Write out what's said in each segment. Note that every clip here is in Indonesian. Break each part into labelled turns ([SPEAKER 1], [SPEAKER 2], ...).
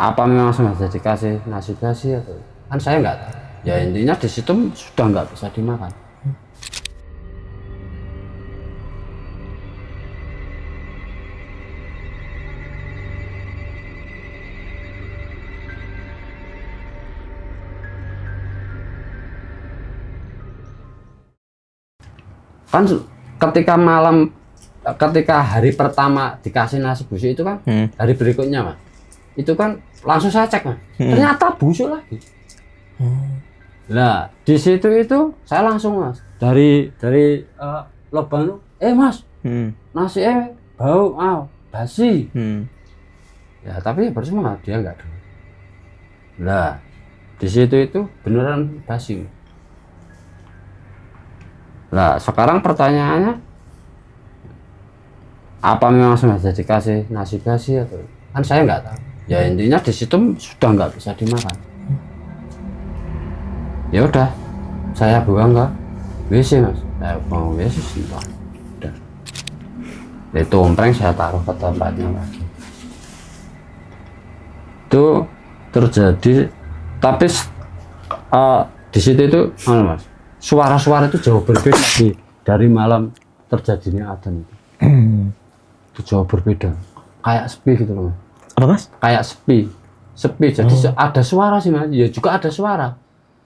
[SPEAKER 1] Apa memang sengaja dikasih nasi basi atau kan saya nggak tahu. Ya intinya di situ sudah nggak bisa dimakan. Kan ketika hari pertama dikasih nasi busuk itu kan hari berikutnya mas itu kan langsung saya cek mas ternyata busuk lagi. Nah di situ itu saya langsung mas dari lubang mas nasi bau basi. Ya tapi percuma dia nggak ada. Nah di situ itu beneran basi. Nah sekarang pertanyaannya apa memang sengaja dikasih nasi basi atau kan saya nggak tahu. Ya intinya di situ sudah nggak bisa dimakan. Ya udah saya buang ke WC mas. Saya buang WC sudah. Itu ompreng saya taruh ke tempatnya lagi. Itu terjadi tapi di situ itu mas suara-suara itu jauh berbeda dari malam terjadinya adzan itu. Itu jauh berbeda, kayak sepi gitu loh mas.
[SPEAKER 2] Apa mas?
[SPEAKER 1] Kayak sepi jadi ada suara sih mas, ya juga ada suara,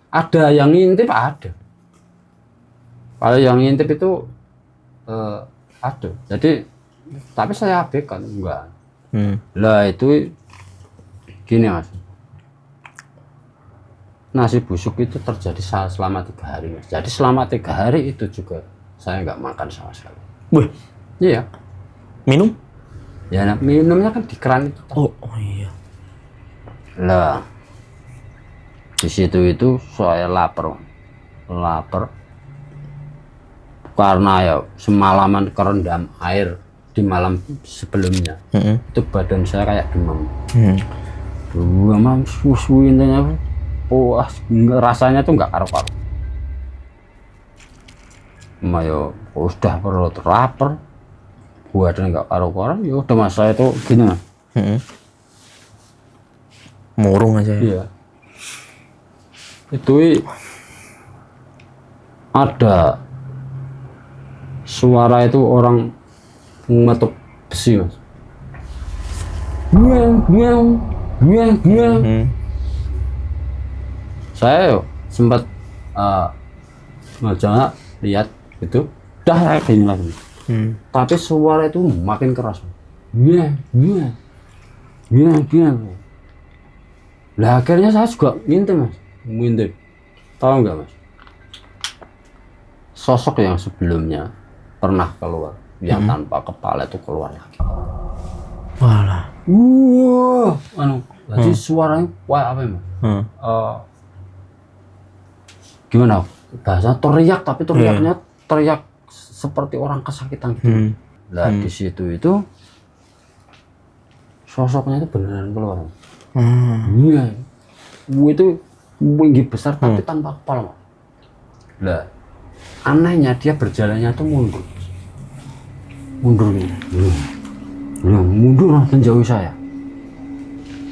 [SPEAKER 1] ada yang ngintip ada. Kalau yang ngintip itu ada, jadi tapi saya abaikan enggak. Lah itu gini mas, nasi busuk itu terjadi selama 3 hari mas. Jadi selama 3 hari itu juga saya nggak makan sama sekali.
[SPEAKER 2] Wih,
[SPEAKER 1] Iya.
[SPEAKER 2] minum?
[SPEAKER 1] Ya minumnya kan di keran itu.
[SPEAKER 2] Oh iya.
[SPEAKER 1] Lah di situ itu saya lapar karena ya semalaman kerendam air di malam sebelumnya. Itu badan saya kayak demam. Demam susu intinya. Wah, rasanya tuh nggak karu-karu. Mayo udah perut lapar, badan nggak karu-karu. Ya udah mas saya tuh gini mas.
[SPEAKER 2] Murung aja ya.
[SPEAKER 1] Iya. Itu ada suara itu orang mengetuk besi mas. Buang. Saya sempat ngajak lihat gitu, udah saya gini lagi. Tapi suara itu makin keras. Buang. Lah akhirnya saya juga ngintip. Tahu nggak mas? Sosok yang sebelumnya pernah keluar, yang tanpa kepala itu keluar lagi.
[SPEAKER 2] Walah.
[SPEAKER 1] Jadi suaranya apa ya mas? Gimana? Bahasa teriak tapi teriaknya teriak seperti orang kesakitan gitu. Lah di situ itu sosoknya itu beneran keluar. Iya. Itu tinggi besar tapi tanpa kepala. Lah anehnya dia berjalannya tuh mundur menjauhi saya.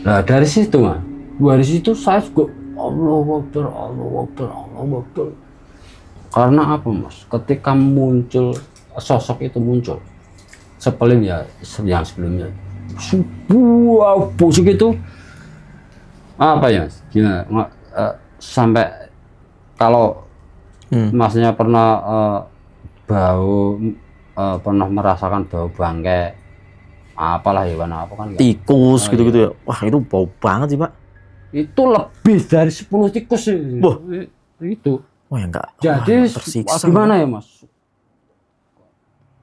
[SPEAKER 1] Nah dari situ mas, dari situ saya juga Allahu Akbar. Karena apa mas? Ketika muncul sosok itu muncul sepelim ya yang sebelumnya sebuah busuk itu apa ya mas? Gimana? Sampai kalau masnya pernah pernah merasakan bau bangkai apalah hewan apa kan
[SPEAKER 2] tikus gitu-gitu ya. Wah itu bau banget sih pak.
[SPEAKER 1] Itu lebih dari 10 tikus sih.
[SPEAKER 2] Wah.
[SPEAKER 1] Itu
[SPEAKER 2] Wah ya enggak.
[SPEAKER 1] jadi gimana ya mas,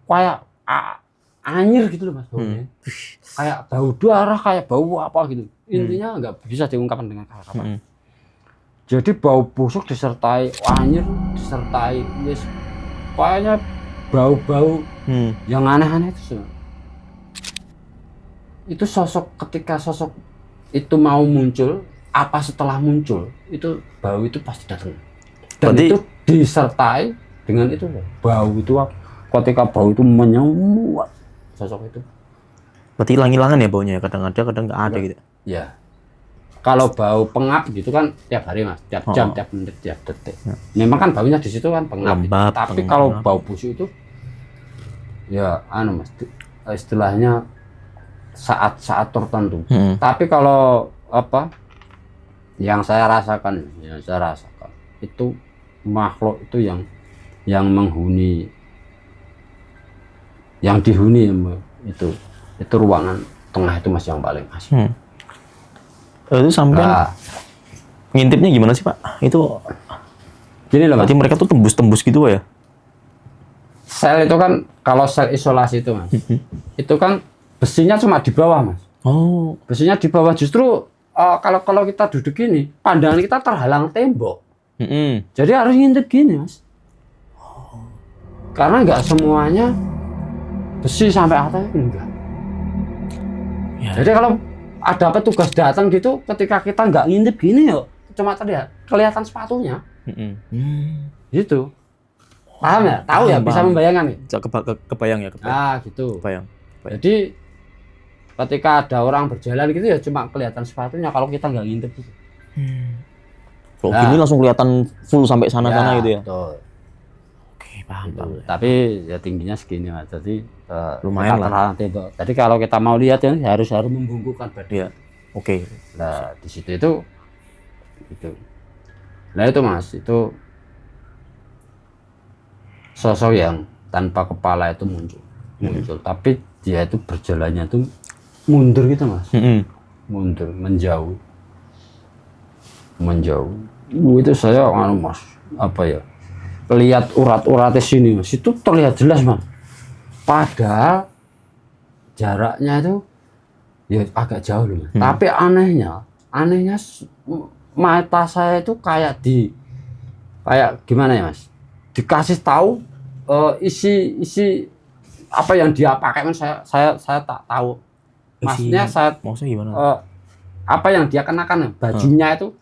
[SPEAKER 1] kayak anjir gitu loh mas baunya. Kayak bau darah, kayak bau apa gitu, intinya nggak bisa diungkapkan dengan kata-kata. Jadi bau busuk disertai anjir, disertai kayaknya bau-bau yang aneh-aneh itu. Itu ketika sosok itu mau muncul, apa setelah muncul, itu bau itu pasti datang. Dan berarti, itu disertai dengan itu bau itu, ketika bau itu menyembuat sosok itu.
[SPEAKER 2] Berarti hilang-hilangan ya baunya, kadang ada, kadang nggak ada gitu.
[SPEAKER 1] Ya. kalau bau pengap gitu kan tiap hari mas, tiap jam, tiap menit, tiap detik. Memang kan baunya di situ kan pengap.
[SPEAKER 2] Lembab,
[SPEAKER 1] Tapi kalau bau busuk itu, ya mas, istilahnya saat-saat tertentu. Tapi kalau apa, yang saya rasakan itu makhluk itu yang menghuni, yang dihuni itu ruangan tengah itu mas yang paling mas.
[SPEAKER 2] Itu sampai ngintipnya gimana sih Pak? Itu
[SPEAKER 1] gini loh mas.
[SPEAKER 2] berarti mereka tuh tembus-tembus gitu ya?
[SPEAKER 1] Sel itu kan kalau sel isolasi itu mas, itu kan besinya cuma di bawah mas.
[SPEAKER 2] Oh,
[SPEAKER 1] Besinya di bawah justru kalau kita duduk gini, pandangan kita terhalang tembok. Jadi harus ngintip gini mas. Karena nggak semuanya besi sampai atas enggak.
[SPEAKER 2] Ya.
[SPEAKER 1] Jadi kalau ada petugas datang gitu, ketika kita nggak ngintip gini yo, cuma terlihat kelihatan sepatunya. Gitu. Paham ya? Tahu ya? Bisa membayangkan ya?
[SPEAKER 2] Kebayang ya,
[SPEAKER 1] Gitu.
[SPEAKER 2] Kebayang.
[SPEAKER 1] Jadi ketika ada orang berjalan gitu ya cuma kelihatan sepatunya kalau kita nggak ngintip gitu.
[SPEAKER 2] Kalau gini langsung kelihatan full sampai sana-sana gitu ya.
[SPEAKER 1] Betul.
[SPEAKER 2] Oke, paham.
[SPEAKER 1] Tapi ya tingginya segini mas. Jadi
[SPEAKER 2] Lumayan
[SPEAKER 1] kita
[SPEAKER 2] lah.
[SPEAKER 1] terhalang tembok. Jadi kalau kita mau lihat ya harus membungkukkan badan.
[SPEAKER 2] Iya. Oke.
[SPEAKER 1] Nah di situ itu. Nah itu mas, itu sosok yang tanpa kepala itu muncul. Tapi dia itu berjalannya tuh mundur gitu mas. Mundur, menjauh. Itu saya mas, apa ya, lihat urat-uratnya sini mas, itu terlihat jelas mas. Padahal jaraknya itu ya agak jauh loh mas. Tapi anehnya mata saya itu kayak gimana ya mas, dikasih tahu isi apa yang dia pakai kan saya tak tahu. Maksudnya
[SPEAKER 2] maksudnya gimana?
[SPEAKER 1] Apa yang dia kenakan, bajunya itu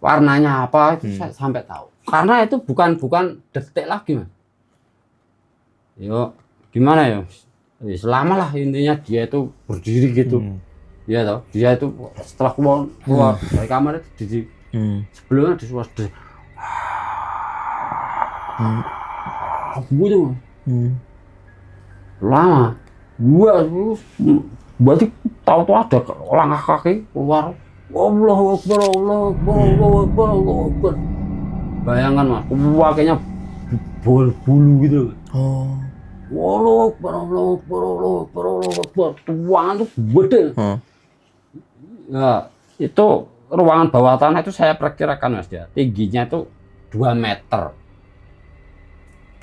[SPEAKER 1] warnanya apa itu saya sampai tahu. Karena itu bukan detik lagi mas. Yo gimana ya? Selama lah intinya dia itu berdiri gitu. Iya toh. Dia itu setelah keluar dari kamar itu sebelumnya di suara gitu mas. Lama. Berarti tahu-tahu ada langkah kaki keluar. Allahu Akbar, Allahu Akbar, Allahu Akbar, Allahu Akbar. Bayangkan mas, kakinya bulu gitu. Allahu Akbar, Allahu Akbar, Allahu Akbar, Allahu Akbar. Ruangan tuh gede. Ya, itu ruangan bawah tanah itu saya perkirakan mas ya, tingginya itu 2 meter.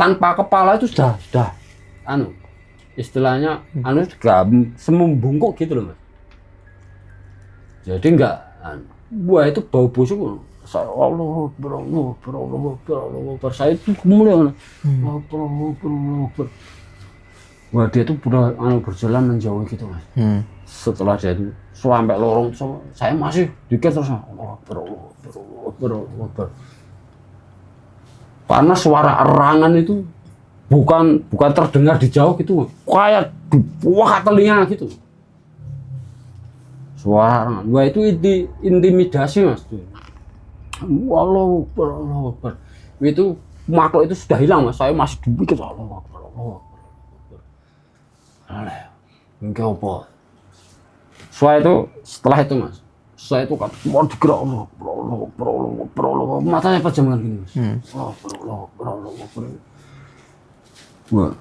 [SPEAKER 1] Tanpa kepala itu sudah istilahnya semembungkuk gitu loh mas. Jadi enggak wah itu bau busuk. Allah Akbar, Allah Akbar, Allah Akbar, Allah Akbar. Saya itu kemudian Allah Akbar. Wah dia itu berjalan menjauh gitu mas. Setelah dia itu sampai lorong saya masih dikit terus Allah Akbar, Allah Akbar, Allah Akbar, Allah Akbar. Karena suara erangan itu bukan terdengar di jauh gitu, kayak di bawah telinga gitu. Suara erangan. Wah itu intimidasi mas. Allahu Akbar, Allahu Akbar. Itu makhluk itu sudah hilang mas. Saya masih dipikir Allahu Akbar, Allahu Akbar. Enggak apa. Setelah itu mas, saya itu kan mau digerak Allahu Akbar, Allahu Akbar, Allahu Akbar, Allahu Akbar. Matanya pajangan gini mas. Allahu Akbar, Allahu Akbar, Allahu Akbar. Wah,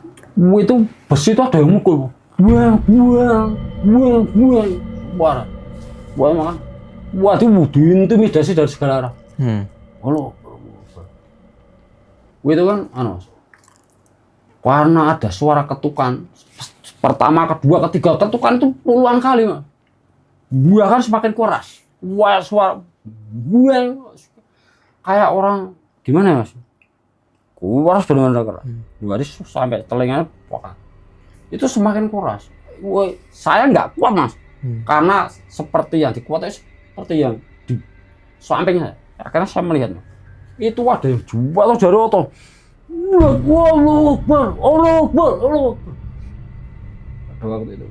[SPEAKER 1] itu besi itu ada yang mukul. Buang. Wah, makan. Wah, itu diintimidasi dari segala arah. Allah. Itu kan, mas. Karena ada suara ketukan. Pertama, kedua, ketiga, ketukan itu puluhan kali, mas. Bahkan semakin keras. Wah, suara buang. Kayak orang, gimana ya, mas? Keras benar-benar keras. Jadi sampai telinganya pokan. Itu semakin keras. Saya nggak kuat mas, karena seperti yang dikuat itu seperti yang di samping saya. Akhirnya saya melihat mas, itu ada yang jatuh dari otot. Allahu Akbar, Allahu Akbar, Allahu Akbar. Pada waktu itu.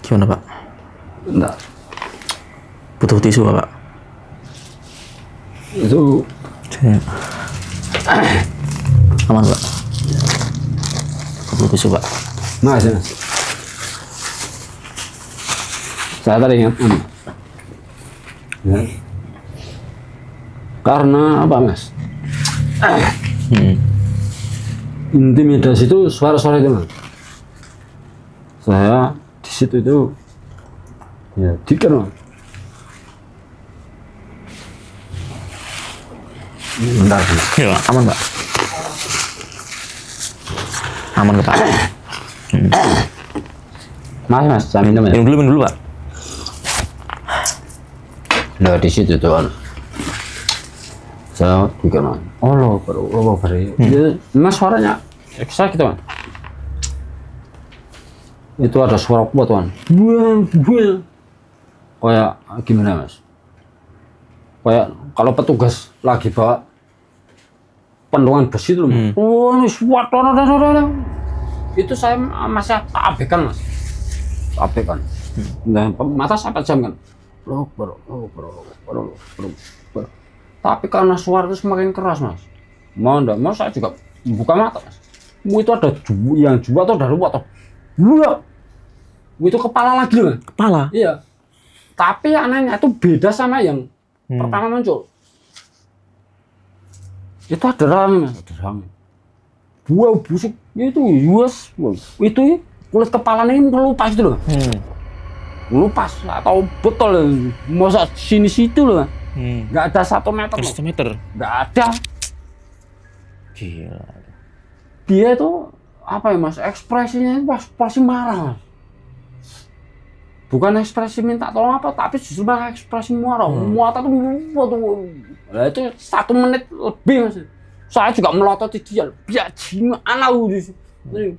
[SPEAKER 2] Gimana Pak?
[SPEAKER 1] Enggak.
[SPEAKER 2] Butuh tisu nggak Pak?
[SPEAKER 1] Itu
[SPEAKER 2] Sini. Aman Pak? Butuh tisu Pak?
[SPEAKER 1] Mas. Saya tadi ingat. Ya. Karena apa Mas? Intimidasi itu suara-suara itu Mas. Saya di situ itu ya dikenal. Bentar.
[SPEAKER 2] Ya, aman Pak? Aman Pak?
[SPEAKER 1] Mas, saya minum ya.
[SPEAKER 2] Minum dulu Pak.
[SPEAKER 1] Nah di situ tuh kan, saya dikenal. Oh beri. Mas suaranya, saya gitu kan. Itu ada suara kuat kan. Buah. Kayak gimana Mas? Kayak kalau petugas lagi bawa pentungan besi itu loh. Oh ini suatu. Itu saya masih abaikan Mas. Abaikan. Nah, mata saya pejamkan. Loh. Tapi karena suara itu semakin keras Mas. Mau enggak mau saya juga buka mata Mas. Itu ada yang jual atau dari luar atau buah. Itu kepala lagi Mas.
[SPEAKER 2] Kepala?
[SPEAKER 1] Iya. Tapi anehnya itu beda sama yang pertama muncul. Itu ada rame Mas. Ada rame. Buah busuk itu yes. Itu kulit kepalanya ini ngelupas itu loh. Ngelupas atau botol masa sini situ loh. Nggak ada 1 meter.
[SPEAKER 2] 1 meter?
[SPEAKER 1] Nggak ada.
[SPEAKER 2] Gila.
[SPEAKER 1] Dia itu apa ya Mas? Ekspresinya pasti marah Mas. Bukan ekspresi minta tolong apa, tapi justru malah ekspresi marah. Muatan tuh, nah itu 1 menit lebih Mas. Saya juga melototi dia, biar gimana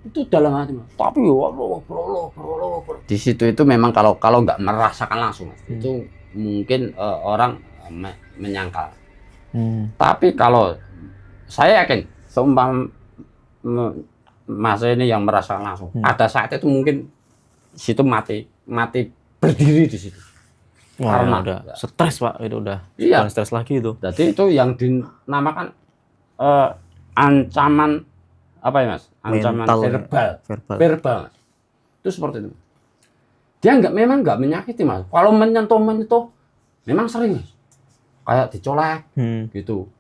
[SPEAKER 1] itu dalam hati Mas. Tapi di situ itu memang kalau nggak merasakan langsung Mas, itu mungkin orang menyangkal. Tapi kalau saya yakin seumpama Mas ini yang merasakan langsung, ada saat itu mungkin situ mati berdiri di situ.
[SPEAKER 2] Wah,
[SPEAKER 1] karena
[SPEAKER 2] udah stres Pak, itu udah
[SPEAKER 1] iya.
[SPEAKER 2] bukan stres lagi itu.
[SPEAKER 1] Jadi itu yang dinamakan ancaman apa ya Mas? Ancaman
[SPEAKER 2] Mental,
[SPEAKER 1] verbal Mas. Itu seperti itu. Dia memang nggak menyakiti Mas. Kalau menyentuh memang sering Mas. Kayak dicolek gitu.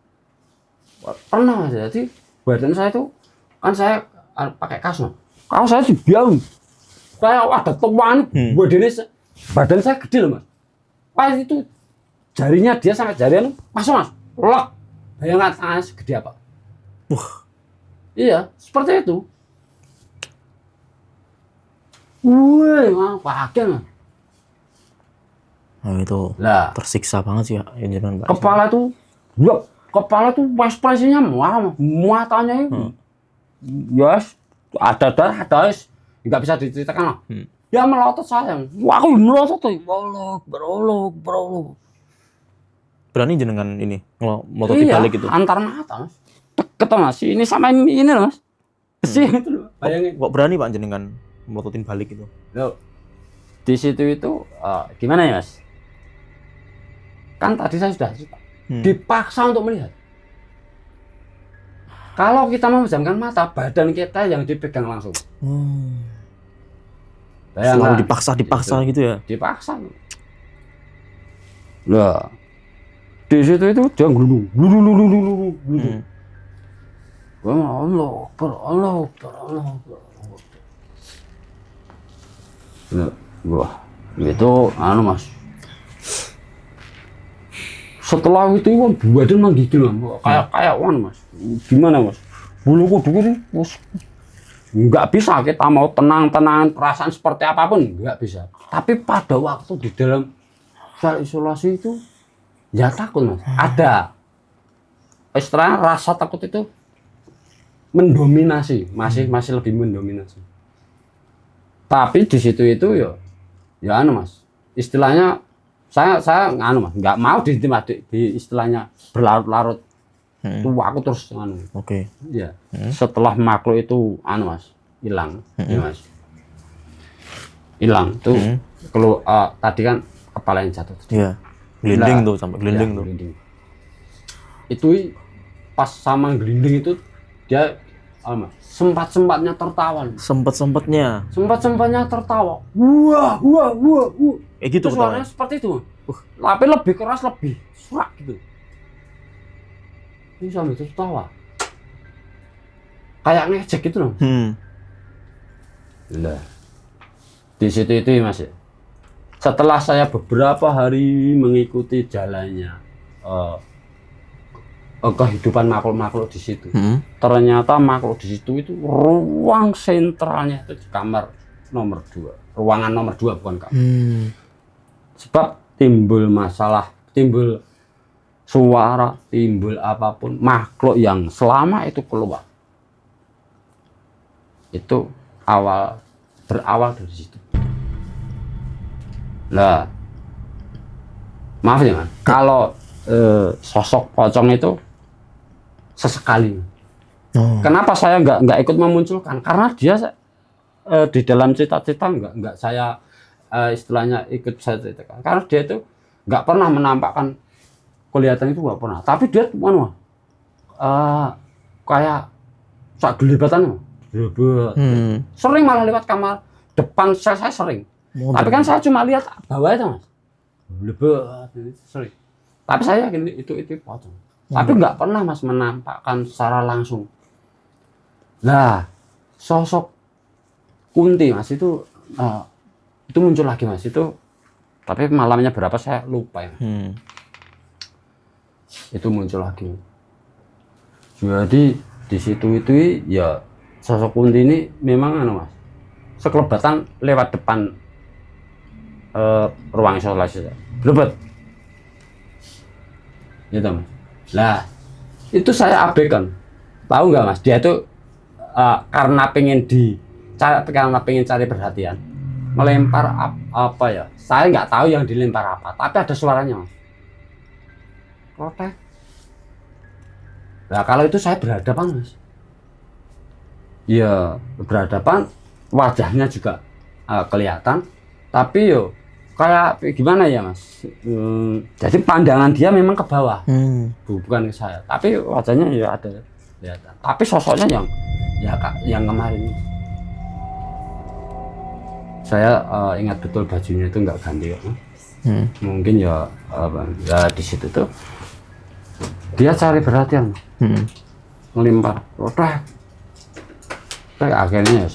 [SPEAKER 1] Pernah Mas. Jadi badan saya itu kan saya pakai kaos Mas. Kaos saya dibiarkan. Kayak ada tuan badan saya gede loh Mas. Pas itu jarinya dia sampai jarinya masuk Mas. Lok. Bayangkan tangannya segede apa? Iya, seperti itu. Wih, kaget Mas.
[SPEAKER 2] Oh, itu
[SPEAKER 1] Lah,
[SPEAKER 2] tersiksa banget sih ya, Pak.
[SPEAKER 1] Kepala tuh ekspresinya marah, muatannya itu. Yes, ada darah, nggak bisa diceritakan lah. Dia melotot saya. Wah, aku melotot tuh. Berolok.
[SPEAKER 2] Berani jenengan ini melototi balik itu?
[SPEAKER 1] Antar mata Mas. Deket Mas, ini sama ini loh Mas. Besi itu loh. Bayangin.
[SPEAKER 2] Kok berani Pak jenengan melototin balik itu?
[SPEAKER 1] Loh, di situ itu gimana ya Mas? Kan tadi saya sudah dipaksa untuk melihat. Kalau kita memejamkan mata, badan kita yang dipegang langsung.
[SPEAKER 2] Selalu dipaksa gitu ya?
[SPEAKER 1] Dipaksa. Lah, di situ itu dia gelulung. Allah. Wah, itu Mas. Setelah itu badan menggigil kayak Mas. Gimana Mas? Bulu kudu ini nggak bisa kita mau tenang-tenang perasaan seperti apapun nggak bisa. Tapi pada waktu di dalam sel isolasi itu ya takut Mas. Ada istilahnya rasa takut itu mendominasi, masih lebih mendominasi. Tapi di situ itu ya Mas. Istilahnya saya Mas, nggak mau di istilahnya berlarut-larut. Tuh aku terus
[SPEAKER 2] Oke.
[SPEAKER 1] Ya. Setelah makhluk itu Mas hilang, ya Mas. hilang tuh. Kalau tadi kan kepala yang jatuh.
[SPEAKER 2] Iya. Gelinding
[SPEAKER 1] Nah,
[SPEAKER 2] tuh sampai gelinding
[SPEAKER 1] ya,
[SPEAKER 2] tuh.
[SPEAKER 1] gelinding. Itu pas sama gelinding itu dia sempat-sempatnya tertawa.
[SPEAKER 2] Sempet-sempetnya.
[SPEAKER 1] Sempat-sempatnya tertawa. Wah, wah, wah, wah.
[SPEAKER 2] Kayak gitu
[SPEAKER 1] Terus suaranya seperti itu. Tapi lebih keras, lebih surak gitu. Ini sambil tertawa. Kayak ngejek gitu loh. Lah. Di situ itu Mas. Setelah saya beberapa hari mengikuti jalannya kehidupan makhluk-makhluk di situ, ternyata makhluk di situ itu ruang sentralnya itu di kamar nomor 2, ruangan nomor 2 bukan kamar. Sebab timbul masalah, timbul suara, timbul apapun, makhluk yang selama itu keluar itu berawal dari situ. Lah, maaf ya Mas, kalau sosok pocong itu sesekali. Kenapa saya nggak ikut memunculkan? Karena dia di dalam cita-cita nggak saya istilahnya ikut saya ceritakan. Karena dia itu nggak pernah menampakkan kelihatan itu, nggak pernah. Tapi dia kayak sak gelibatan, sering malah lewat kamar depan saya sering. Tapi kan saya cuma lihat bawah itu Mas, sering. Tapi saya yakin itu pocong. Tapi nggak pernah Mas menampakkan secara langsung. Nah, sosok Kunti Mas itu muncul lagi Mas itu. Tapi malamnya berapa saya lupa ya. Itu muncul lagi. Jadi di situ itu ya sosok Kunti ini memang Mas, sekelebatan lewat depan ruang isolasi. Belebet. Gitu Mas. Lah, itu saya abaikan. Tahu nggak Mas? Dia itu karena pengen cari perhatian, melempar apa ya? Saya nggak tahu yang dilempar apa, tapi ada suaranya Mas. Protek. Nah kalau itu saya berhadapan Mas. Ya berhadapan, wajahnya juga kelihatan, tapi yo kayak gimana ya Mas, jadi pandangan dia memang ke bawah, bukan ke saya, tapi wajahnya ya ada kelihatan, tapi sosoknya yang kemarin saya ingat betul bajunya itu nggak ganti ya. Mungkin ya di situ tuh dia cari perhatian, ngelempar akhirnya ya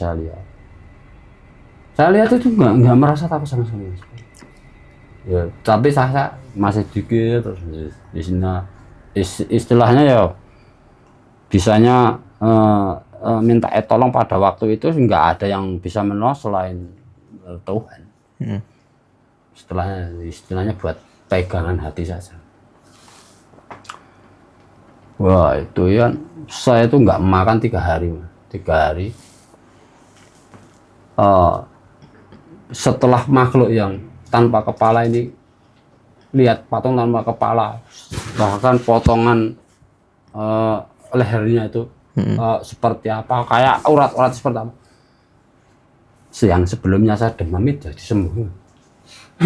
[SPEAKER 1] saya lihat itu nggak merasa takut sama sekali. Ya, tapi saya masih dikit terus di sini istilahnya ya bisanya minta tolong pada waktu itu nggak ada yang bisa menolong selain Tuhan. Istilahnya buat pegangan hati saja. Wah itu ya, saya itu nggak makan 3 hari. Setelah makhluk yang tanpa kepala ini lihat patung tanpa kepala, bahkan potongan lehernya itu seperti apa, kayak urat-urat seperti apa. Yang sebelumnya saya demam itu jadi sembuh.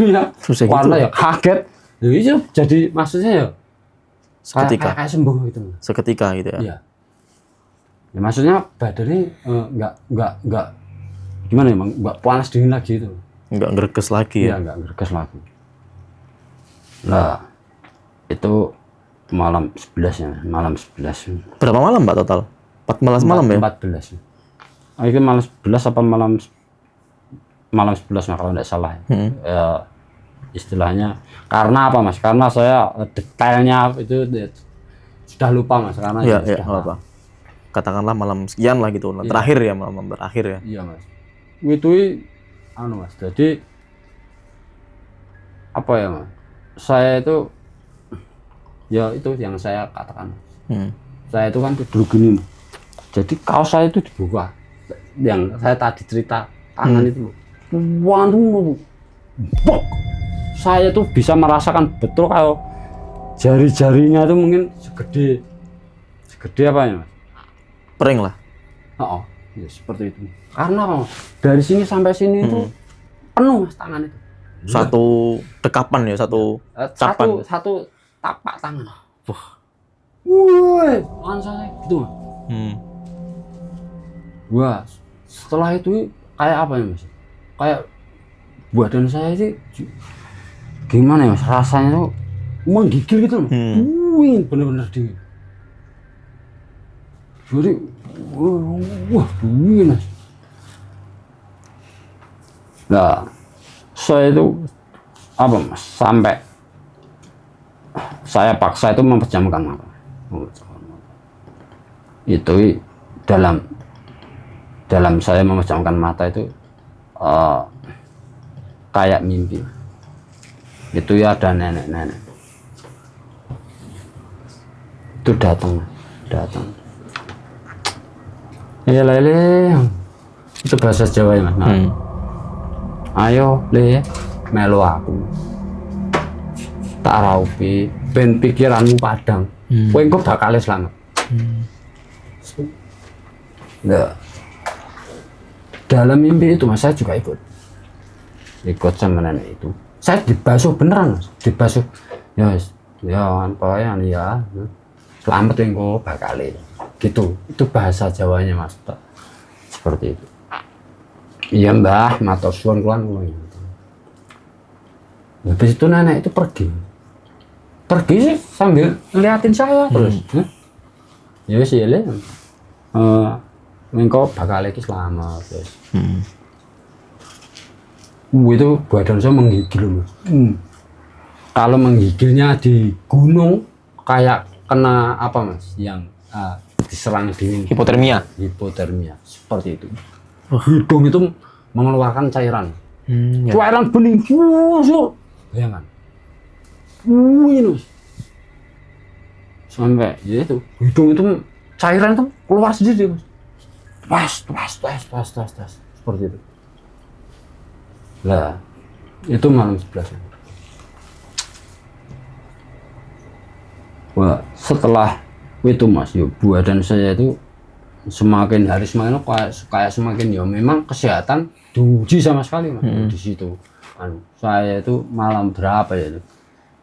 [SPEAKER 1] Ya, warna ya kaget. Itu jadi maksudnya ya
[SPEAKER 2] seketika
[SPEAKER 1] kayak sembuh gitu.
[SPEAKER 2] Seketika gitu ya.
[SPEAKER 1] Iya. Ya maksudnya badannya nggak gimana ya, nggak panas dingin lagi itu.
[SPEAKER 2] Nggak ngerekes lagi ya?
[SPEAKER 1] Iya, nggak ngerekes lagi. Nah, itu malam 11 ya, malam 11.
[SPEAKER 2] Berapa malam Pak total? 14 malam ya?
[SPEAKER 1] 14. Itu malam 11 apa malam 11 nah, kalau nggak salah. Ya, istilahnya karena apa Mas? Karena saya detailnya itu sudah lupa Mas, karena
[SPEAKER 2] ya
[SPEAKER 1] sudah
[SPEAKER 2] apa? Katakanlah malam sekian lah gitu, terakhir ya, malam terakhir ya.
[SPEAKER 1] Iya Mas. Itu Mas, jadi apa ya Mas? Saya itu ya itu yang saya katakan. Saya itu kan duduk gini, jadi kaos saya itu dibuka. Yang saya tadi cerita tangan itu, waduh, bok. Saya tuh bisa merasakan betul kalau jari-jarinya itu mungkin segede apa ya Mas?
[SPEAKER 2] Pering lah.
[SPEAKER 1] Oh, ya seperti itu. Karena Mas, dari sini sampai sini itu penuh mas tangan itu.
[SPEAKER 2] Satu dekapan ya, satu capan.
[SPEAKER 1] Satu tapak tangan. Wah. Woi, langsung saya gitu mas. Wah, setelah itu kayak apa ya mas? Kayak badan saya sih gimana ya mas? Rasanya tuh menggigil gitu loh. Dingin, bener-bener dingin. Jadi, wah dingin mas. Nah, saya itu apa mas? Sampai saya paksa itu memejamkan mata. Itu dalam saya memejamkan mata itu kayak mimpi. Itu ya ada nenek-nenek. Itu datang. Ya lele, itu bahasa Jawa ya mas. Ayo le, melu aku. Tak raupi, ben pikiranmu padang. Kowe engko bakal selamat. Nah, dalam mimpi itu mas saya juga ikut sama nenek itu. Saya dibasuh beneran mas, dibasuh. Ya apa ya, selamat engko bakal gitu. Itu bahasa Jawanya mas, seperti itu. Iya mbah, matur suwun kula. Habis itu nenek itu pergi sih sambil ngeliatin saya terus. Ya wis ya le. Engko bakal iki selamat terus. Itu badan saya menggigil mas. Kalau menggigilnya di gunung kayak kena apa mas? Yang diserang dingin.
[SPEAKER 2] Hipotermia
[SPEAKER 1] Seperti itu. Hidung itu mengeluarkan cairan.
[SPEAKER 2] Ya.
[SPEAKER 1] Cairan bening busuk. Bayangkan. Ini sampai ya itu hidung itu cairan itu keluar sendiri mas. Tas seperti itu. Lah itu malam 11. Wah setelah itu mas, ya badan saya itu semakin hari semakin kayak semakin ya memang kesehatan diuji sama sekali mas. Di situ saya itu malam berapa ya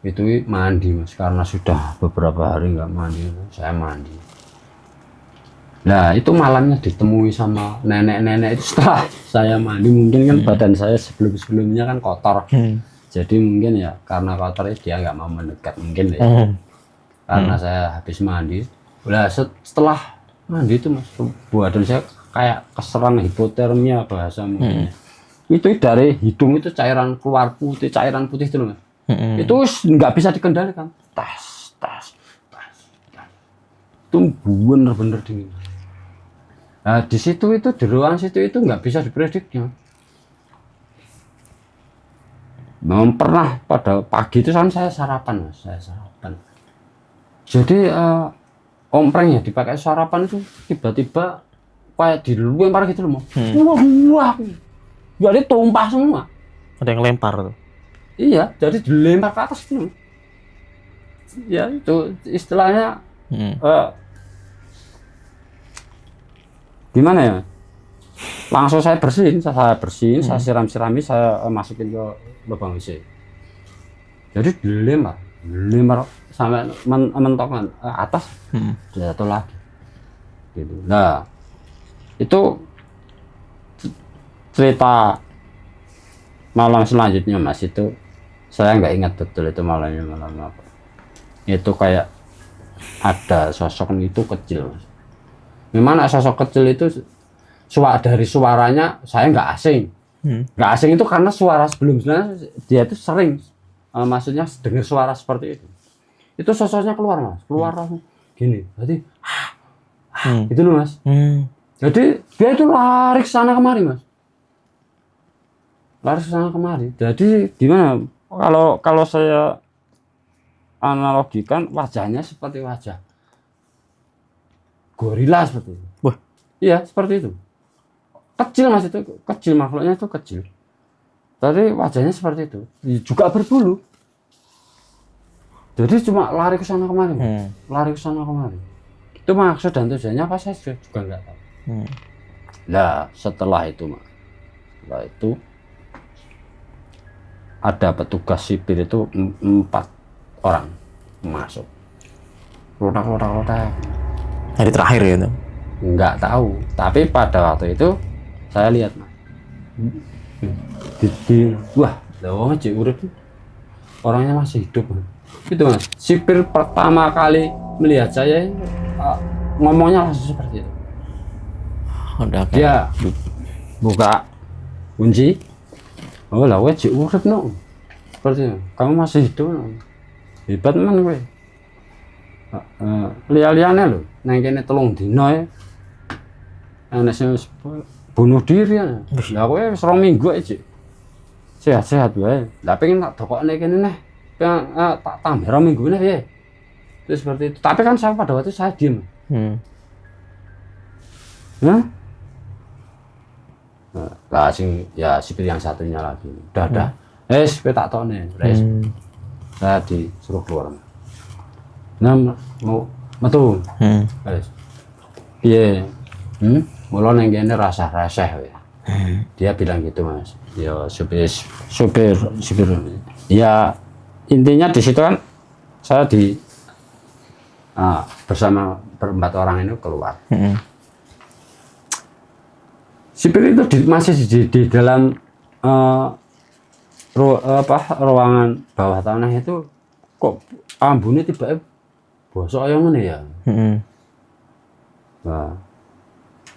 [SPEAKER 1] itu mandi mas, karena sudah beberapa hari nggak mandi, saya mandi. Nah itu malamnya ditemui sama nenek-nenek itu setelah saya mandi. Mungkin kan badan saya sebelumnya kan kotor, jadi mungkin ya karena kotor dia nggak mau mendekat mungkin ya. Karena saya habis mandi. Nah setelah mandi itu mas, badan saya kayak keserang hipotermia bahasa mungkin. Itu dari hidung itu cairan keluar putih, cairan putih itu loh mas. Itu nggak bisa dikendalikan. Tas. Itu bener-bener dingin. Nah di situ itu di ruang situ itu nggak bisa diprediksi. Memang pernah pada pagi itu saya sarapan mas, Jadi ompreng ya dipakai sarapan itu tiba-tiba kayak dilempar gitu loh. Wah. Jadi tumpah semua.
[SPEAKER 2] Ada yang lempar tuh.
[SPEAKER 1] Iya, jadi dilempar ke atas gitu. Ya itu istilahnya gimana ya? Langsung saya bersihin, saya siram-sirami, saya masukin ke lubang WC. Jadi dilempar sampai mentok atas, jatuh lagi. Gitu. Nah, itu cerita malam selanjutnya mas, itu saya nggak ingat betul itu malamnya malam apa. Itu kayak ada sosok itu kecil mas. Memang sosok kecil itu dari suaranya saya nggak asing. Nggak asing itu karena suara sebelumnya dia itu sering maksudnya dengar suara seperti itu. Itu sosoknya keluar mas, langsung gini. Jadi itu loh mas. Jadi dia itu lari ke sana kemari mas. Jadi gimana? Kalau saya analogikan wajahnya seperti wajah gorila seperti itu.
[SPEAKER 2] Wah.
[SPEAKER 1] Iya seperti itu. Kecil mas, itu kecil, makhluknya itu kecil. Tapi wajahnya seperti itu. Juga berbulu. Jadi cuma lari ke sana kemari. Itu maksud dan tujuannya apa saya juga nggak tahu. Nah setelah itu mas, ada petugas sipir itu 4 orang masuk. Rotak.
[SPEAKER 2] Hari terakhir ya itu.
[SPEAKER 1] Nggak tahu, tapi pada waktu itu saya lihat Mas. Wah, lawang aja urip. Orangnya masih hidup. Itu Mas. Sipir pertama kali melihat saya ngomongnya langsung seperti itu.
[SPEAKER 2] Udah kayak
[SPEAKER 1] Dia buka kunci. Oh, lah wes urip no. Seperti itu. Kamu masih hidup no. Hebat man kowe. Liya-liyane lho, nang kene 3 dina ya. Ana sing bunuh diri ya. Lah kowe wis 2 minggu aja. Sehat-sehat wae. Lah pengen tak dokokne kene neh. Tak tambah 2 minggu neh ya. Terus seperti itu. Tapi kan saya pada waktu saya diam. Hah? Lah sing ya sipir yang satunya lagi. Udah. Kowe tak tokne. Wis. Saya disuruh keluar. Nah, mau metu. Wis. Piye? Mula nang kene rasah-rasah ya. Dia bilang gitu Mas. Ya supir. Ya intinya di situ kan saya bersama berempat orang itu keluar. Sipir itu masih di dalam ruangan bawah tanah itu kok ambune tiba-tiba bosok ayo ngene ya. Nah,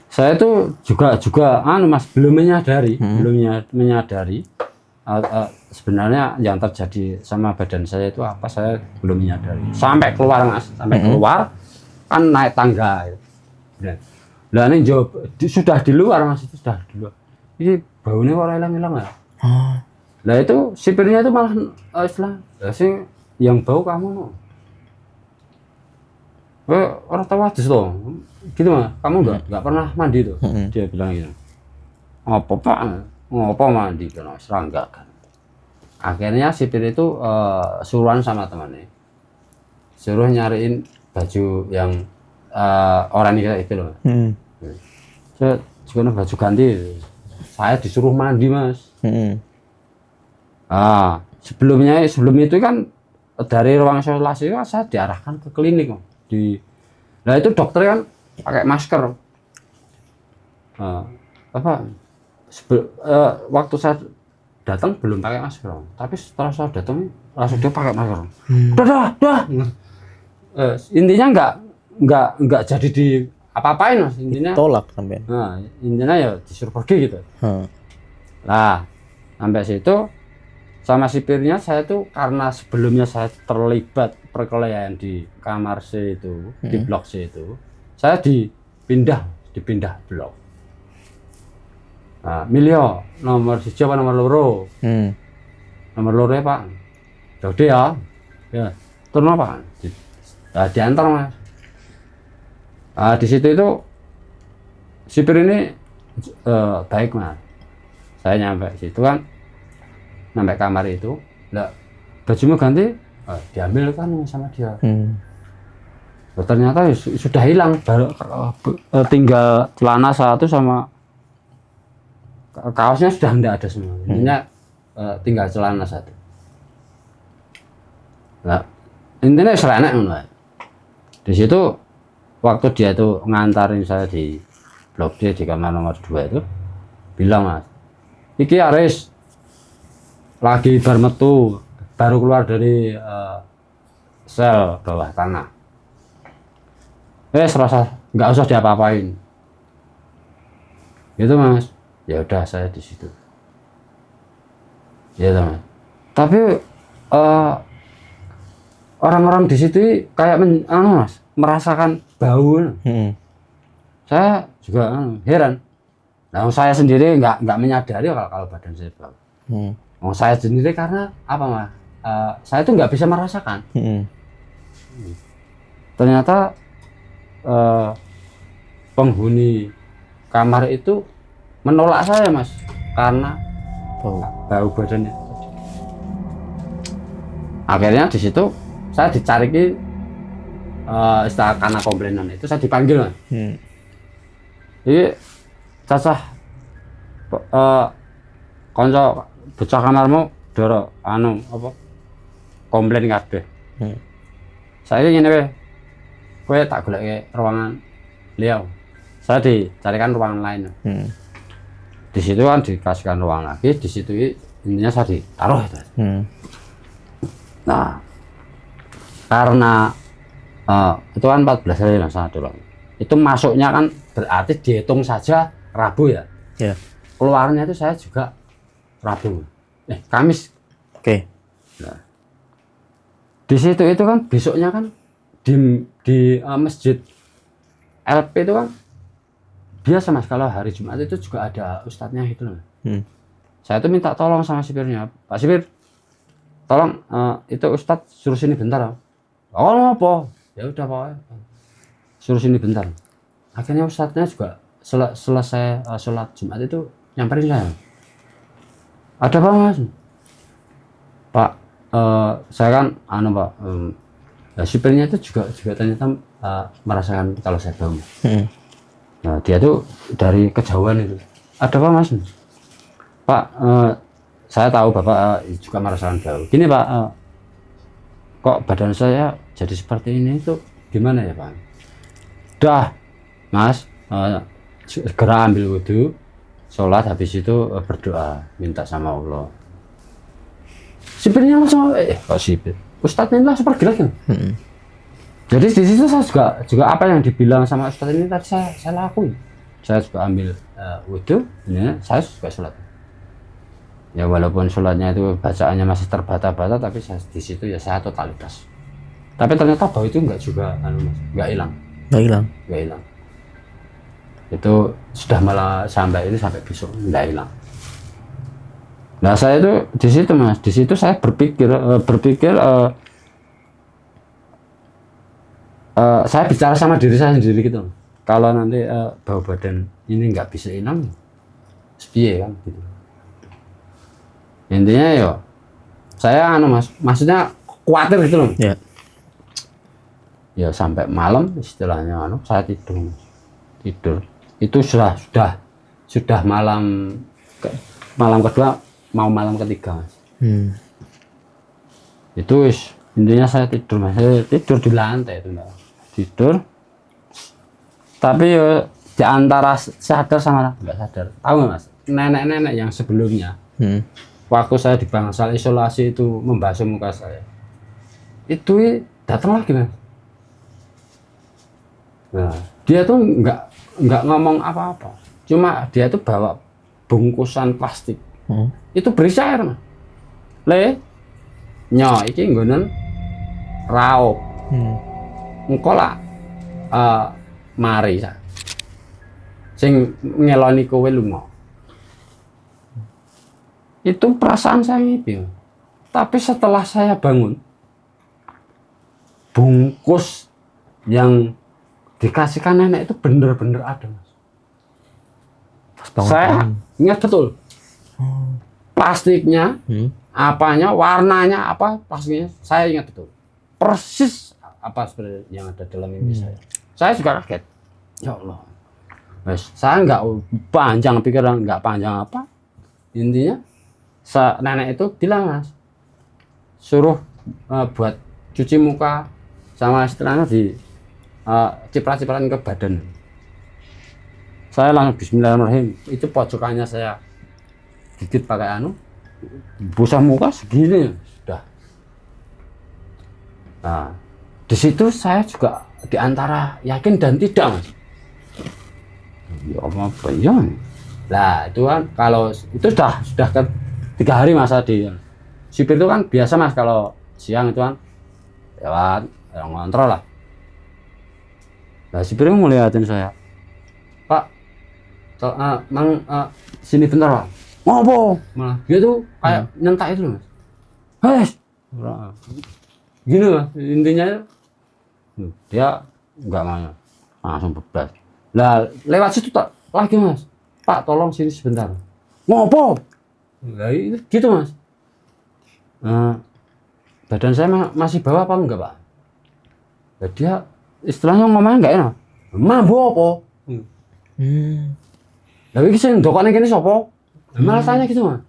[SPEAKER 1] saya itu juga Mas belum menyadari sebenarnya yang terjadi sama badan saya itu apa, saya belum menyadari sampai keluar Mas, keluar kan naik tangga gitu. Lah ini jawab sudah di luar Mas, itu sudah di luar. Ini baunya kok hilang-hilang ya. Lah itu sipirnya itu malah istilah sing yang bau kamu no. Orang tahu aja loh, gitu Mas. Kamu nggak pernah mandi tuh? Dia bilang gitu. Apa Pak? Ngapa mandi kan? Serangga kan. Akhirnya sipir itu suruhan sama temannya, suruh nyariin baju yang oranye itu loh. Saya juga baju ganti. Saya disuruh mandi Mas. Sebelum itu kan dari ruang isolasi kan saya diarahkan ke klinik Nah itu dokter kan pakai masker. Waktu saya datang belum pakai masker, tapi setelah saya datang langsung dia pakai masker. Dah. Intinya nggak jadi di apa-apain Mas, intinya
[SPEAKER 2] tolak sampai.
[SPEAKER 1] Nah, intinya ya disuruh pergi gitu. Lah sampai situ sama sipirnya saya tuh karena sebelumnya saya terlibat perkelahian di kamar C itu, di blok C itu, saya dipindah blok. Nah, milih nomor 1 apa nomor 2? Nomor 2 ya Pak. Dode ya. Ya, turun Pak. Diantar Mas. Di situ itu sipir ini baik Mas. Saya nyampe situ kan. Sampai kamar itu, lah bajumu ganti, diambil kan sama dia. Ternyata sudah hilang, baru tinggal celana satu sama kaosnya sudah tidak ada semua. Intinya tinggal celana satu. Nah, intinya serenek mulai. Di situ waktu dia itu ngantarin saya di blok D di kamar nomor 2 itu, bilang Mas, iki Aris lagi bermetu, baru keluar dari sel bawah tanah. Serasa nggak usah diapa-apain. Gitu Mas. Ya udah saya di situ. Ya Mas. Tapi orang-orang di situ kayak Mas, merasakan bau. Saya juga heran. Nah, saya sendiri nggak menyadari kalau badan saya bau. Saya sendiri karena apa Mas? Saya tuh nggak bisa merasakan. Ternyata penghuni kamar itu menolak saya Mas karena bau badannya. Akhirnya di situ saya dicari istilah karena komplainan itu saya dipanggil Mas. Jadi cacah konco bocah kamarmu doro anu apa komplain kabeh.
[SPEAKER 2] Hmm.
[SPEAKER 1] Saya ngene wae. Kowe tak goleke ruangan liya. Saya dicarikan ruangan lain.
[SPEAKER 2] Hmm.
[SPEAKER 1] Di situ kan dikasihkan ruangan lagi, di situ intinya saya ditaruh itu. Nah, karena itu kan 14 hari lah saya dulu. Itu masuknya kan berarti dihitung saja Rabu ya.
[SPEAKER 2] Ya.
[SPEAKER 1] Keluarnya itu saya juga Rabu. Kamis.
[SPEAKER 2] Oke.
[SPEAKER 1] Nah, di situ itu kan besoknya kan di masjid LP itu kan biasa Mas, kalau hari Jumat itu juga ada ustadznya gitu loh. Saya tuh minta tolong sama sipirnya, Pak Sipir, tolong itu ustadz suruh sini bentar. Oh apa? Ya udah Pak, suruh sini bentar. Akhirnya ustadznya juga selesai sholat Jumat itu nyamperin saya. Ada apa Mas? Pak, saya kan Pak, sipirnya itu juga ternyata merasakan kalau saya bangun. Nah, dia tuh dari kejauhan itu. Ada apa Mas? Pak, saya tahu Bapak juga merasakan bau. Gini Pak, kok badan saya jadi seperti ini itu gimana ya Pak? Dah, Mas, segera ambil wudhu, sholat, habis itu berdoa, minta sama Allah. Sipirnya langsung, kok sipir? Ustadznya langsung pergi lagi. Jadi di situ saya juga apa yang dibilang sama ustadz ini tadi saya lakuin. Saya juga ambil wudhu, ini saya juga sholat. Ya walaupun sholatnya itu bacaannya masih terbata-bata, tapi di situ ya saya totalitas. Tapi ternyata bau itu nggak juga, nggak hilang. Nggak hilang. Itu sudah malah sampai besok nggak hilang. Nah saya itu di situ Mas, di situ saya berpikir saya bicara sama diri saya sendiri gitu. Kalau nanti bau badan ini nggak bisa hilang, sepiye kan gitu. Intinya yo, saya Mas, maksudnya khawatir gitu loh.
[SPEAKER 2] Ya.
[SPEAKER 1] Ya sampai malam istilahnya saya tidur. Itu sudah malam kedua mau malam ketiga Mas. Itu intinya saya tidur Mas, saya tidur di lantai itu Mbak. Tidur, tapi ya di antara sadar sama nggak sadar, tahu nggak Mas, nenek-nenek yang sebelumnya waktu saya di bangsal isolasi itu membasuh muka saya itu datang lagi Mas. Nah dia tuh nggak ngomong apa-apa, cuma dia tuh bawa bungkusan plastik itu berisi air Mas. Iki nggonen raup engko lah mari sing ngeloni kowe lunga. Itu perasaan saya itu. Tapi setelah saya bangun, bungkus yang dikasihkan nenek itu bener-bener ada Mas. Saya ingat betul plastiknya, apanya, warnanya apa, plastiknya saya ingat betul persis apa seperti yang ada dalam mimpi saya. Saya juga kaget. Ya Allah. Mas, saya nggak panjang pikiran, nggak panjang apa. Intinya, nenek itu bilang Mas, suruh buat cuci muka sama istilahnya di ciprat-cipratan ke badan. Saya langsung Bismillahirrahmanirrahim. Itu pojokannya saya gigit pakai busa muka segini sudah. Nah, di situ saya juga diantara yakin dan tidak Mas. Ya apa ya? Nah itu kan kalau itu sudah ke 3 hari masa di sipir itu kan biasa Mas, kalau siang itu kan lewat ngontrol lah. Nah sipirnya mulai liatin saya, Pak, mang sini bentar Pak. Ngopo? Malah dia tuh kayak nyentak itu Mas. Gini Mas, intinya dia nggak mau, langsung bebas. Lah lewat situ tak lagi Mas, Pak tolong sini sebentar. Ngopo? Lah itu gitu Mas. Badan saya masih bawah apa enggak Pak? Lah dia istilahnya ngomongnya nggak enak. Mambu apa? Lah iki sing ndokone kene sapa? Malah tanya gitu Mas.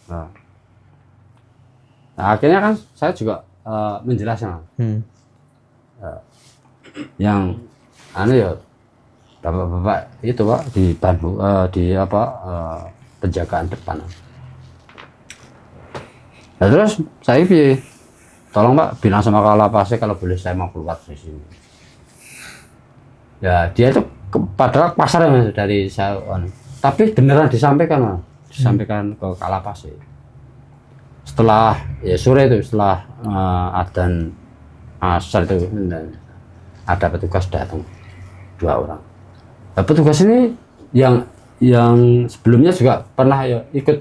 [SPEAKER 1] Nah, Nah, akhirnya kan saya juga menjelaskan yang ya bapak-bapak itu Pak di Bandung di penjagaan depan. Nah, terus saya tolong Pak bilang sama Kalapasnya kalau boleh saya mau keluar dari sini. Ya dia itu padahal pasar Mas dari saya, tapi beneran disampaikan ke Kalapasnya. Setelah ya sore itu setelah adzan asar itu ada petugas datang 2 orang. Nah, petugas ini yang sebelumnya juga pernah ya ikut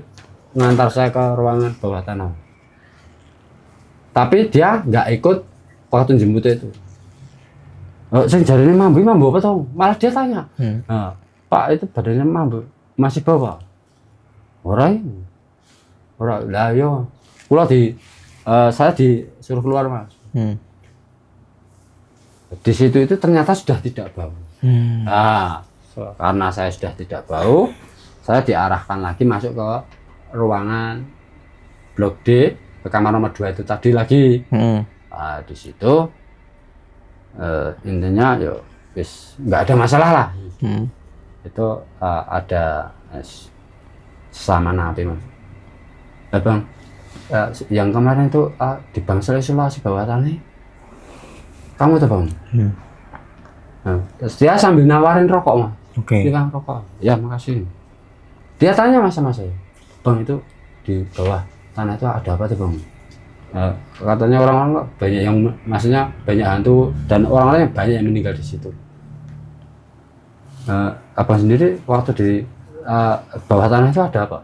[SPEAKER 1] mengantar saya ke ruangan bawah tanah. Tapi dia nggak ikut waktu jemput itu. Saya jarinya mambu apa tau? Malah dia tanya, Pak itu badannya mambu masih bawa? Orang lah yo. Saya disuruh keluar Mas. Di situ itu ternyata sudah tidak bau. Nah, karena saya sudah tidak bau, saya diarahkan lagi masuk ke ruangan blok D, ke kamar nomor 2 itu tadi lagi. Nah, di situ intinya ya wis nggak ada masalah lah. Itu ada sesama napi Mas. Bang, yang kemarin itu di Bangsal isolasi bawah tanah, kamu tuh Bang. Nah, terus dia sambil nawarin rokok Mas. Dia bilang rokok. Ya makasih. Dia tanya sama saya, Bang itu di bawah tanah itu ada apa tuh Bang? Katanya orang-orang banyak yang, maksudnya banyak hantu dan orang-orang yang banyak yang meninggal di situ. Abang sendiri waktu di bawah tanah itu ada apa?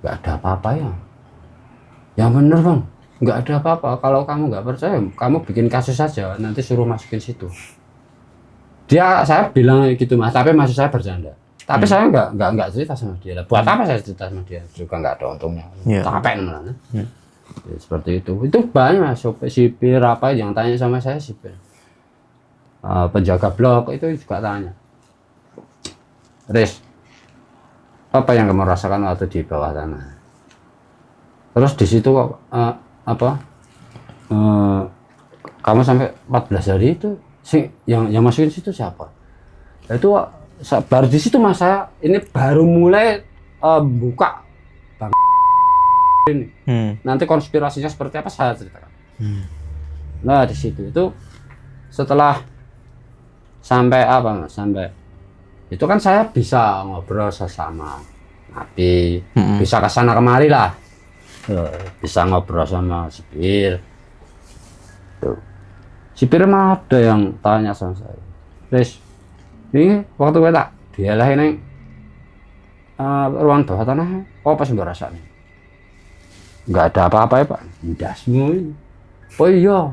[SPEAKER 1] Nggak ada apa-apa ya. Yang bener Bang, nggak ada apa-apa. Kalau kamu nggak percaya, kamu bikin kasus saja, nanti suruh masukin situ. Saya bilang gitu Mas, tapi maksud saya bercanda. Tapi saya nggak cerita sama dia. Buat apa saya cerita sama dia? Juga nggak ada untungnya. Capek namanya. Ya, seperti itu banyak sipir apa yang tanya sama saya, sipir penjaga blok itu juga tanya, Riz, apa yang kamu rasakan waktu di bawah tanah? Terus di situ kamu sampai 14 hari itu yang masukin situ siapa? Itu baru di situ Mas, saya ini baru mulai buka ini. Nanti konspirasinya seperti apa saya ceritakan. Nah di situ itu setelah sampai sampai itu kan saya bisa ngobrol sesama napi, bisa kesana kemari lah, bisa ngobrol sama sipir. Tuh. Sipir mah ada yang tanya sama saya, Riz, ini waktu kita dialah ini ruang bawah tanah, apa sih rasanya? Nggak ada apa-apa ya Pak, udah semua ini. Oh iya,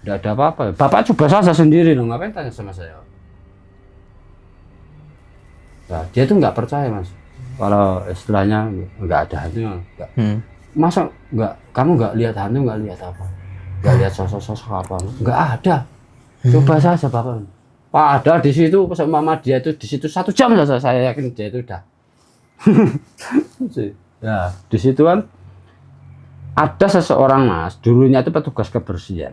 [SPEAKER 1] nggak ada apa-apa. Bapak coba saja sendiri loh, ngapain tanya sama saya? Nah, dia tuh nggak percaya Mas, kalau istilahnya nggak ada hantu. Masa kamu nggak lihat hantu, nggak lihat apa, nggak lihat sosok-sosok apa? Nggak ada. Coba saja Bapak. Pak ada di situ sama mama dia itu di situ 1 jam saja, saya yakin dia itu udah. Ya di situ kan ada seseorang Mas, dulunya itu petugas kebersihan.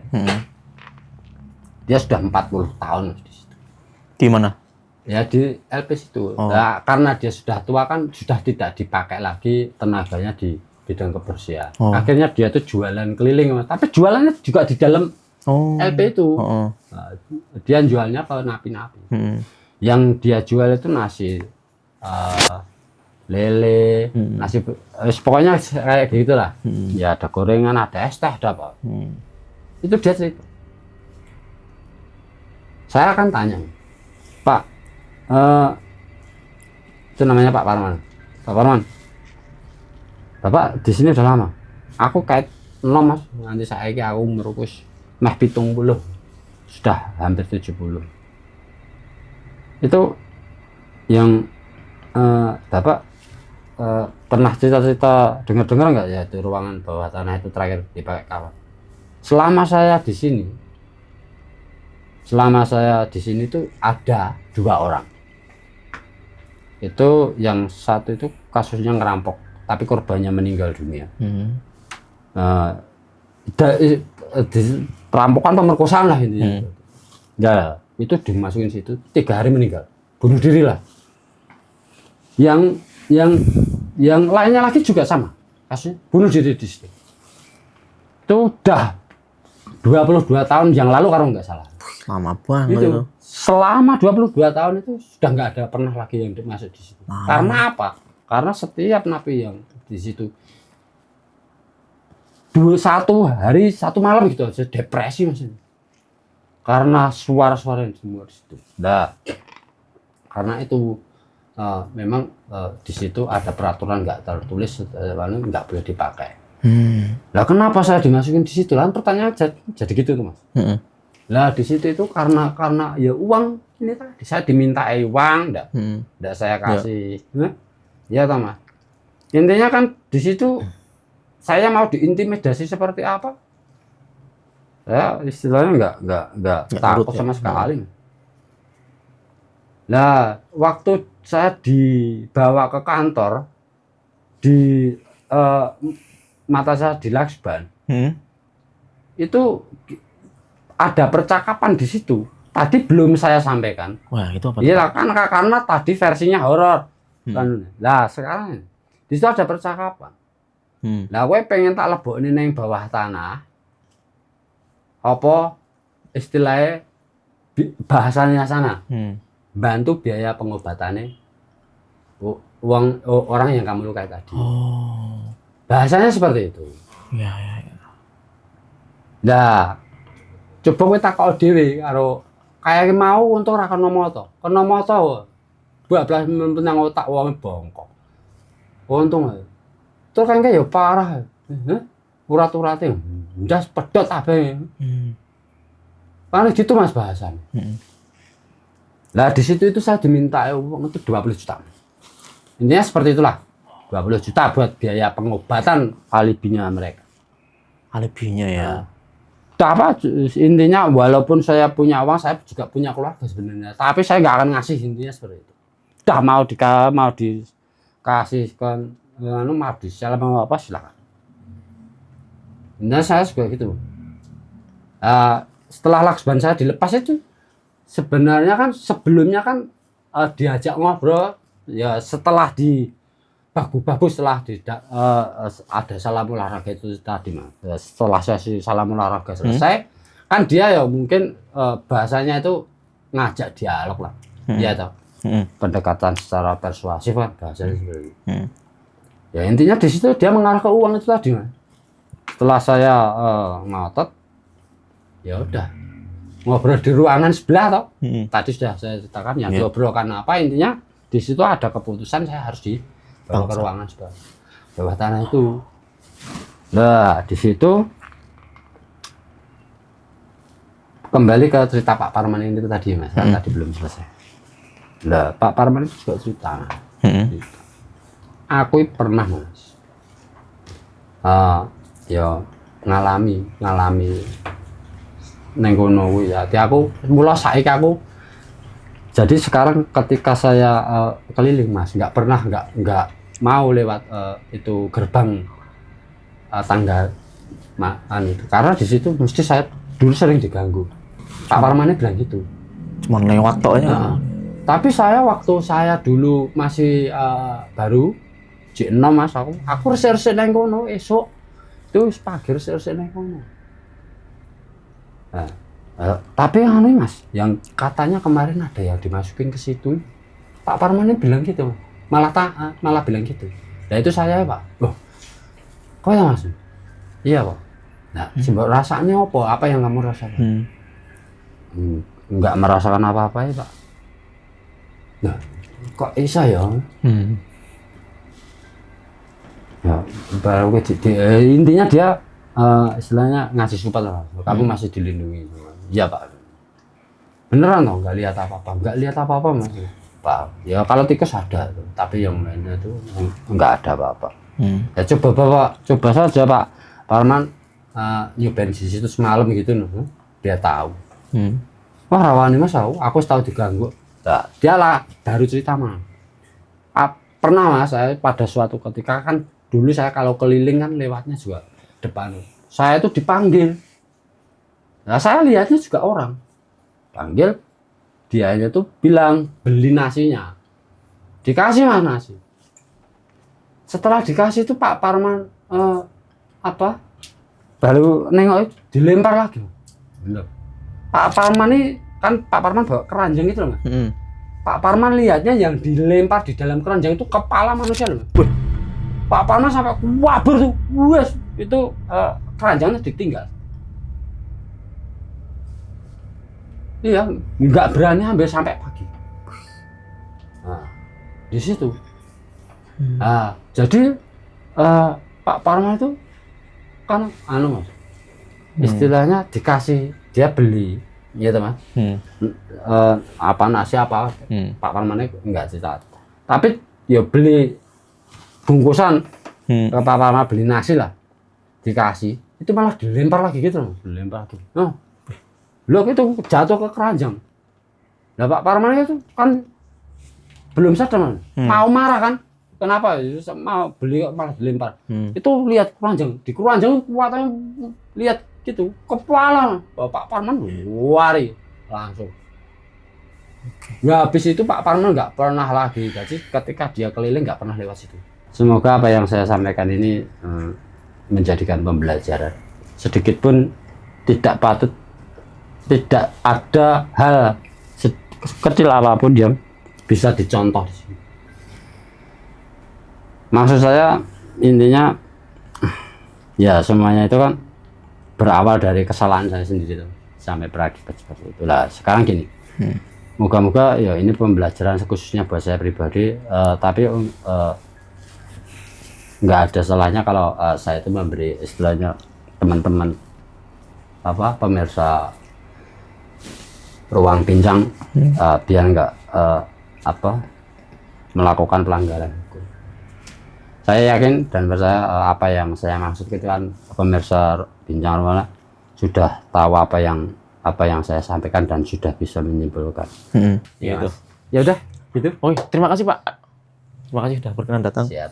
[SPEAKER 1] Dia sudah 40 tahun di situ.
[SPEAKER 2] Di mana?
[SPEAKER 1] Ya di LP situ. Nah, karena dia sudah tua kan sudah tidak dipakai lagi tenaganya di bidang kebersihan. Akhirnya dia tuh jualan keliling Mas. Tapi jualannya juga di dalam LP itu. Nah, dia jualnya ke napi-napi. Yang dia jual itu nasi, lele, nasi, pokoknya kayak gitulah. Ya ada gorengan, ada es teh, ada apa. Itu dia cerita. Saya akan tanya, Pak, itu namanya Pak Parman. Pak Parman, Bapak di sini udah lama. Aku kait nom Mas, nanti saya aku merukus meh 70, sudah hampir 70. Itu yang Bapak pernah cerita-cerita dengar-dengar nggak ya itu ruangan bawah tanah itu terakhir dipakai kawan? Selama saya di sini tuh ada 2 orang. Itu yang satu itu kasusnya ngerampok, tapi korbannya meninggal dunia. Di perampokan pemerkosaan lah intinya. Ya itu dimasukin situ 3 hari meninggal, bunuh diri lah. Yang lainnya lagi juga sama, kasusnya bunuh diri di situ. Itu udah 22 tahun yang lalu kalau nggak salah.
[SPEAKER 2] Lama banget itu.
[SPEAKER 1] Selama 22 tahun itu sudah nggak ada pernah lagi yang masuk di situ. Karena apa? Karena setiap napi yang di situ 1 hari 1 malam gitu aja depresi maksudnya. Karena suara-suara yang semua di situ. Nah, karena itu memang di situ ada peraturan nggak tertulis, nggak boleh dipakai. Lah kenapa saya dimasukin di situ? Lah pertanyaan jadi gitu tuh mas. Lah di situ itu karena ya uang ini tadi saya dimintai uang, nggak saya kasih. Ya toh mas. Intinya kan di situ saya mau diintimidasi seperti apa? Saya istilahnya nggak takut sama sekali. Nah, waktu saya dibawa ke kantor di mata saya di Laksban, itu ada percakapan di situ. Tadi belum saya sampaikan.
[SPEAKER 2] Wah, itu apa?
[SPEAKER 1] Iya kan karena tadi versinya horor. Kan. Nah, sekarang di situ ada percakapan. Nah, gue pengen tak lebokne nang bawah tanah. Apa istilahnya bahasanya sana? Bantu biaya pengobatannya orang yang kamu lukai tadi. Bahasanya seperti itu.
[SPEAKER 2] Ya.
[SPEAKER 1] Nah, coba gue takut dhewe karo kayak mau untuk ra kena moto. Kena moto. Bablas menang otak wong bongkok. Untung ae. Terus kan ya parah. Urat-urate ndas pedot kabeh. Paling gitu Mas bahasan. Lah di situ itu saya diminta uang itu 20 juta. Intinya seperti itulah. 20 juta buat biaya pengobatan alibinya mereka.
[SPEAKER 2] Alibinya ya.
[SPEAKER 1] Apa intinya walaupun saya punya uang, saya juga punya keluarga sebenarnya. Tapi saya nggak akan ngasih intinya seperti itu. Udah mau dikasihkan mau disalah mau apa silakan. Nah saya juga gitu. Setelah Laksban saya dilepas itu sebenarnya kan sebelumnya kan diajak ngobrol ya setelah di bagus setelah ada salam olahraga itu tadi mas. Setelah sesi salam olahraga selesai kan dia ya mungkin bahasanya itu ngajak dialog lah. Iya toh. Pendekatan secara persuasif kan bahasanya seperti itu. Ya intinya di situ dia mengarah ke uang itu tadi mas. Setelah saya ngotot ya udah ngobrol di ruangan sebelah toh. Tadi sudah saya ceritakan yang diobrolkan apa intinya di situ ada keputusan saya harus dibawa ke ruangan sebelah bawah tanah itu. Nah di situ kembali ke cerita Pak Parman ini tadi mas, kan tadi belum selesai. Nah Pak Parman itu juga cerita. Aku pernah mas, ya ngalami neng kono kuwi ya. Aku mula saiki aku jadi sekarang ketika saya keliling mas nggak pernah nggak mau lewat itu gerbang tangga itu karena di situ mesti saya dulu sering diganggu. Pak Parmane bilang gitu.
[SPEAKER 2] Cuman lewat tok ya.
[SPEAKER 1] Tapi saya waktu saya dulu masih baru J6 mas aku resik-resik neng kono esok itu pagi resik-resik neng kono. Nah, tapi anu mas, yang katanya kemarin ada yang dimasukin ke situ, Pak Parman bilang gitu, malah bilang gitu. Nah itu saya Pak, loh, kok ya mas? Iya Pak. Nah, simbol rasanya apa yang kamu rasakan? Enggak merasakan apa-apa ya Pak. Nah, kok bisa ya? Ya, baru intinya dia istilahnya ngasih support lah. Kamu masih dilindungi. Iya Pak. Beneran toh nggak lihat apa-apa, mas. Pak. Ya kalau tikus ada, tapi yang lainnya itu nggak ada apa-apa. Ya coba saja Pak Parman nyobain di situ semalam gitu loh, dia tahu. Wah rawani mas aku tahu diganggu. Nah, dia lah baru cerita mas. Pernah mas saya pada suatu ketika kan dulu saya kalau keliling kan lewatnya juga depan. Saya itu dipanggil. Nah, saya lihatnya juga orang. Panggil, dianya tuh bilang beli nasinya. Dikasih mas nasi. Setelah dikasih itu Pak Parman baru nengok dilempar lagi. Bener. Pak Parman ini kan Pak Parman bawa keranjang itu loh mas. Pak Parman lihatnya yang dilempar di dalam keranjang itu kepala manusia loh. Pak Parman sampai wabur tuh, wes itu keranjangnya ditinggal. Iya, nggak berani ambil sampai pagi. Nah, di situ. Nah, jadi Pak Parman itu kan mas, istilahnya dikasih, dia beli, gitu mas. Apa nasi apa, Pak Parmannya enggak cerita. Tapi ya beli bungkusan, Pak Parman beli nasi lah, dikasih, itu malah dilempar lagi gitu loh, dilempar lagi. Loh itu jatuh ke keranjang. Nah Pak Parman itu kan belum sadar man. Mau marah kan? Kenapa? Mau beli malah dilempar. Itu lihat keranjang, di keranjang kuatannya lihat gitu, kepala Pak Parman lari langsung. Ya habis itu Pak Parman nggak pernah lagi. Jadi ketika dia keliling nggak pernah lewat situ. Semoga apa yang saya sampaikan ini menjadikan pembelajaran. Sedikit pun tidak ada hal kecil apapun yang bisa dicontoh di sini. Maksud saya intinya ya semuanya itu kan berawal dari kesalahan saya sendiri tuh, sampai berakibat seperti itulah. Sekarang gini, moga-moga ya ini pembelajaran khususnya buat saya pribadi, tapi nggak ada salahnya kalau saya itu memberi istilahnya teman-teman pemirsa ruang bincang biar nggak melakukan pelanggaran hukum. Saya yakin dan percaya apa yang saya maksud itu kan pemirsa bincang rumah sudah tahu apa yang saya sampaikan dan sudah bisa menyimpulkan.
[SPEAKER 2] Ya,
[SPEAKER 1] ya udah gitu.
[SPEAKER 2] Oh, terima kasih Pak. Terima kasih sudah berkenan datang.
[SPEAKER 1] Siap.